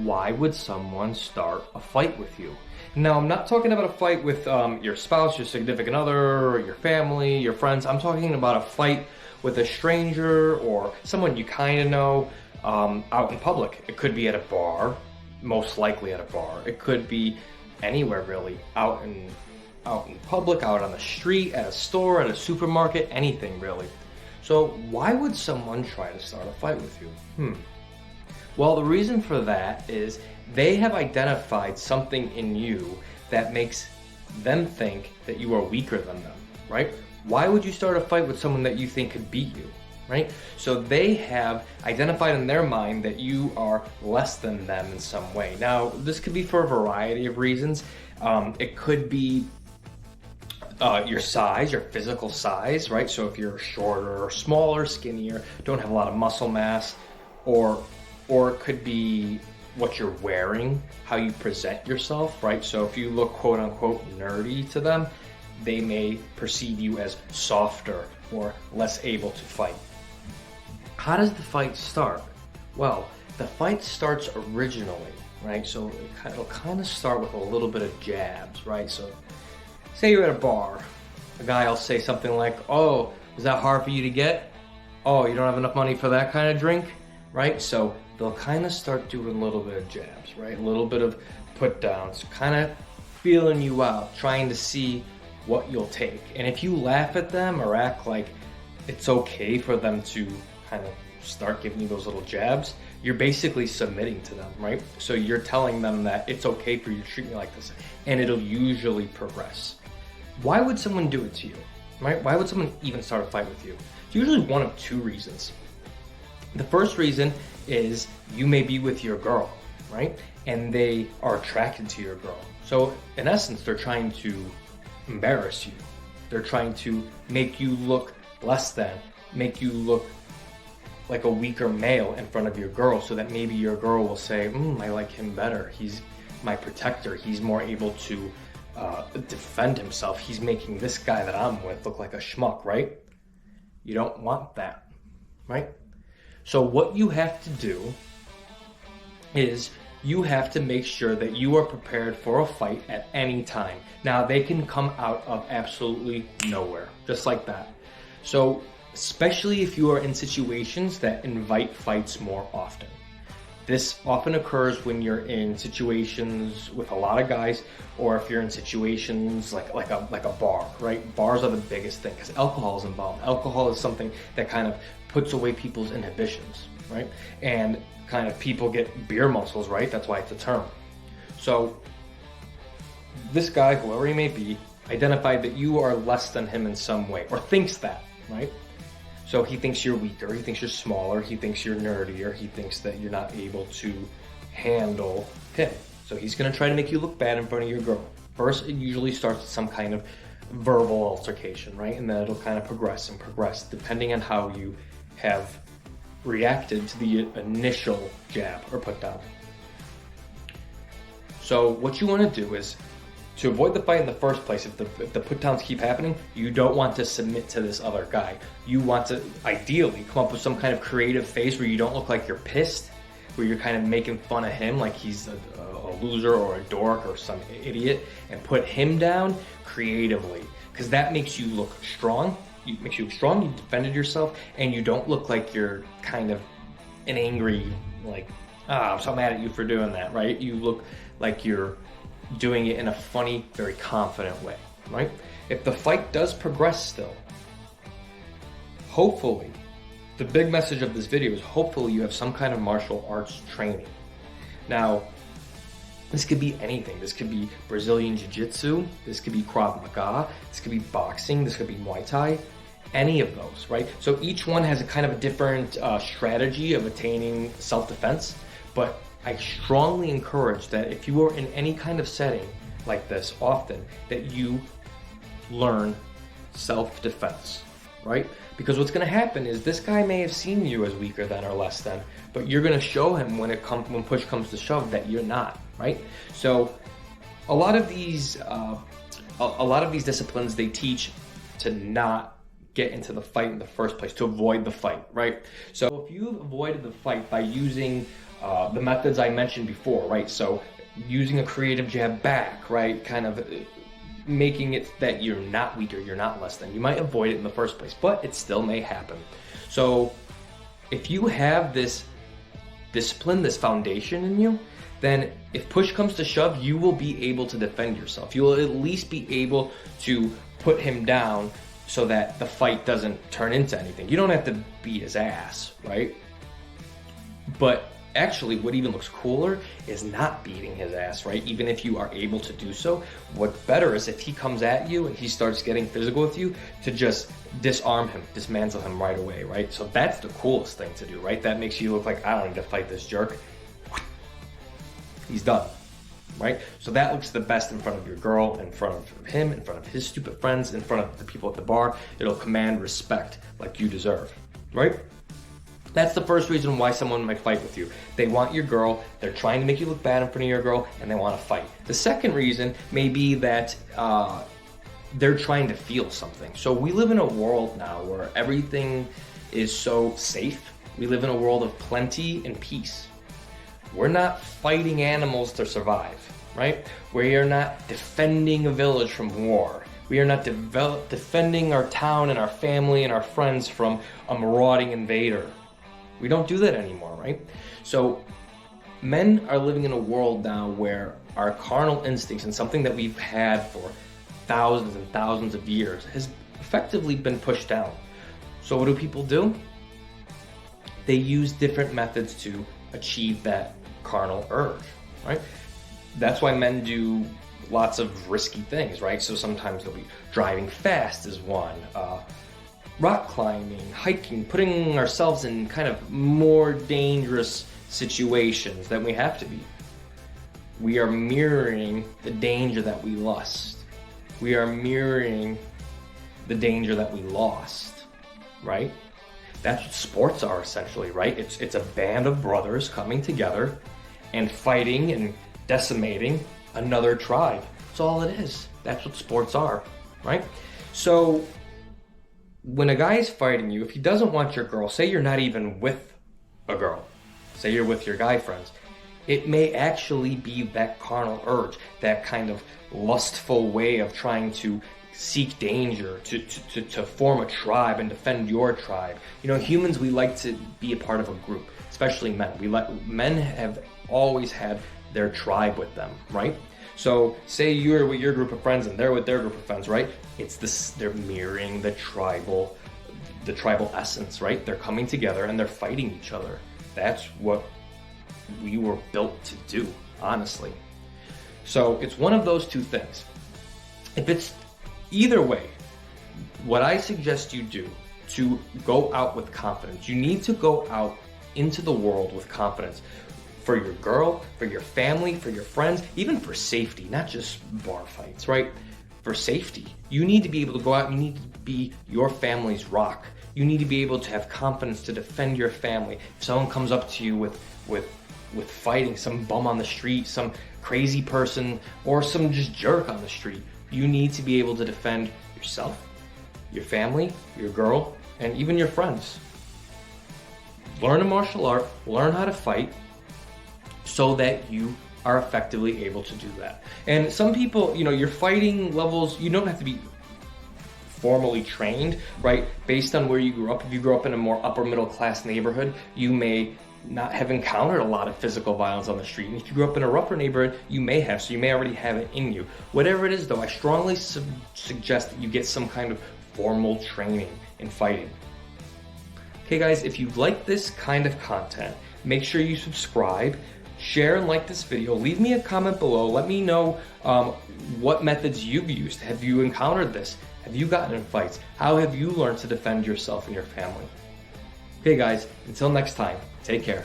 why would someone start a fight with you? Now, I'm not talking about a fight with your spouse, your significant other, or your family, your friends. I'm talking about a fight with a stranger or someone you kind of know out in public. It could be at a bar, most likely at a bar. It could be anywhere really, out in public, out on the street, at a store, at a supermarket, anything really. So why would someone try to start a fight with you? Well, the reason for that is they have identified something in you that makes them think that you are weaker than them, right? Why would you start a fight with someone that you think could beat you, right? So they have identified in their mind that you are less than them in some way. Now, this could be for a variety of reasons. It could be your size, your physical size, right? So if you're shorter or smaller, skinnier, don't have a lot of muscle mass, or it could be what you're wearing, how you present yourself, right? So if you look quote unquote nerdy to them, they may perceive you as softer or less able to fight. How does the fight start? Well, the fight starts originally, right? So it'll kind of start with a little bit of jabs, right? So say you're at a bar, a guy will say something like, "Oh, is that hard for you to get? Oh, you don't have enough money for that kind of drink?" Right? So they'll kind of start doing a little bit of jabs, right? A little bit of put downs, kind of feeling you out, trying to see what you'll take. And if you laugh at them or act like it's okay for them to kind of start giving you those little jabs, you're basically submitting to them, right? So you're telling them that it's okay for you to treat me like this, and it'll usually progress. Why would someone do it to you, right? Why would someone even start a fight with you? It's usually one of two reasons. The first reason is you may be with your girl, right? And they are attracted to your girl. So in essence, they're trying to embarrass you. They're trying to make you look less than, make you look like a weaker male in front of your girl, so that maybe your girl will say, I like him better. He's my protector. He's more able to defend himself. He's making this guy that I'm with look like a schmuck, right? You don't want that, right? So what you have to do is you have to make sure that you are prepared for a fight at any time. Now, they can come out of absolutely nowhere, just like that. So especially if you are in situations that invite fights more often. This often occurs when you're in situations with a lot of guys, or if you're in situations like a bar, right? Bars are the biggest thing because alcohol is involved. Alcohol is something that kind of puts away people's inhibitions, right? And kind of people get beer muscles, right? That's why it's a term. So this guy, whoever he may be, identified that you are less than him in some way, or thinks that, right? So he thinks you're weaker, he thinks you're smaller, he thinks you're nerdier, he thinks that you're not able to handle him. So he's gonna try to make you look bad in front of your girl. First, it usually starts with some kind of verbal altercation, right? And then it'll kind of progress and progress depending on how you have reacted to the initial jab or put down. So what you wanna do is, to avoid the fight in the first place, if the put downs keep happening, you don't want to submit to this other guy. You want to ideally come up with some kind of creative face where you don't look like you're pissed, where you're kind of making fun of him like he's a loser or a dork or some idiot, and put him down creatively, because that makes you look strong. You defended yourself, and you don't look like you're kind of an angry, like, I'm so mad at you for doing that, right? You look like you're doing it in a funny, very confident way, right? If the fight does progress still, hopefully, the big message of this video is hopefully you have some kind of martial arts training. Now, this could be anything. This could be Brazilian Jiu Jitsu, this could be Krav Maga, this could be boxing, this could be Muy Thai, any of those, right? So each one has a kind of a different strategy of attaining self-defense, but I strongly encourage that if you are in any kind of setting like this often, that you learn self-defense, right? Because what's going to happen is this guy may have seen you as weaker than or less than, but you're going to show him when push comes to shove that you're not, right? So a lot of these disciplines, they teach to not get into the fight in the first place, to avoid the fight, right? So if you've avoided the fight by using the methods I mentioned before, right? So using a creative jab back, right? Kind of making it that you're not weaker, you're not less than. You might avoid it in the first place, but it still may happen. So if you have this discipline, this foundation in you, then if push comes to shove, you will be able to defend yourself. You will at least be able to put him down so that the fight doesn't turn into anything. You don't have to beat his ass, right? But actually, what even looks cooler is not beating his ass, right? Even if you are able to do so, what's better is if he comes at you and he starts getting physical with you, to just disarm him, dismantle him right away, right? So that's the coolest thing to do, right? That makes you look like, I don't need to fight this jerk. He's done, right? So that looks the best in front of your girl, in front of him, in front of his stupid friends, in front of the people at the bar. It'll command respect like you deserve, right? That's the first reason why someone might fight with you. They want your girl, they're trying to make you look bad in front of your girl, and they want to fight. The second reason may be that they're trying to feel something. So we live in a world now where everything is so safe. We live in a world of plenty and peace. We're not fighting animals to survive, right? We are not defending a village from war. We are not defending our town and our family and our friends from a marauding invader. We don't do that anymore, right? So men are living in a world now where our carnal instincts, and something that we've had for thousands and thousands of years, has effectively been pushed down. So what do people do? They use different methods to achieve that carnal urge, right? That's why men do lots of risky things, right? So sometimes they'll be driving fast is one, rock climbing, hiking, putting ourselves in kind of more dangerous situations than we have to be. We are mirroring the danger that we lust. We are mirroring the danger that we lost, right? That's what sports are essentially, right? It's a band of brothers coming together and fighting and decimating another tribe. That's all it is. That's what sports are, right? So when a guy is fighting you, if he doesn't want your girl, say you're not even with a girl, say you're with your guy friends, it may actually be that carnal urge, that kind of lustful way of trying to seek danger, to form a tribe and defend your tribe. You know, humans, we like to be a part of a group, especially men. Men have always had their tribe with them, right? So say you're with your group of friends and they're with their group of friends, right? It's this, they're mirroring the tribal essence, right? They're coming together and they're fighting each other. That's what we were built to do, honestly. So it's one of those two things. If it's either way, what I suggest you do to go out with confidence, you need to go out into the world with confidence. For your girl, for your family, for your friends, even for safety, not just bar fights, right? For safety, you need to be able to go out, you need to be your family's rock. You need to be able to have confidence to defend your family. If someone comes up to you with fighting, some bum on the street, some crazy person, or some just jerk on the street, you need to be able to defend yourself, your family, your girl, and even your friends. Learn a martial art, learn how to fight, so that you are effectively able to do that. And some people, you know, your fighting levels, you don't have to be formally trained, right? Based on where you grew up. If you grew up in a more upper middle class neighborhood, you may not have encountered a lot of physical violence on the street. And if you grew up in a rougher neighborhood, you may have, so you may already have it in you. Whatever it is though, I strongly suggest that you get some kind of formal training in fighting. Okay guys, if you like this kind of content, make sure you subscribe, share and like this video, leave me a comment below, let me know what methods you've used. Have you encountered this? Have you gotten in fights? How have you learned to defend yourself and your family? Okay guys, until next time, take care.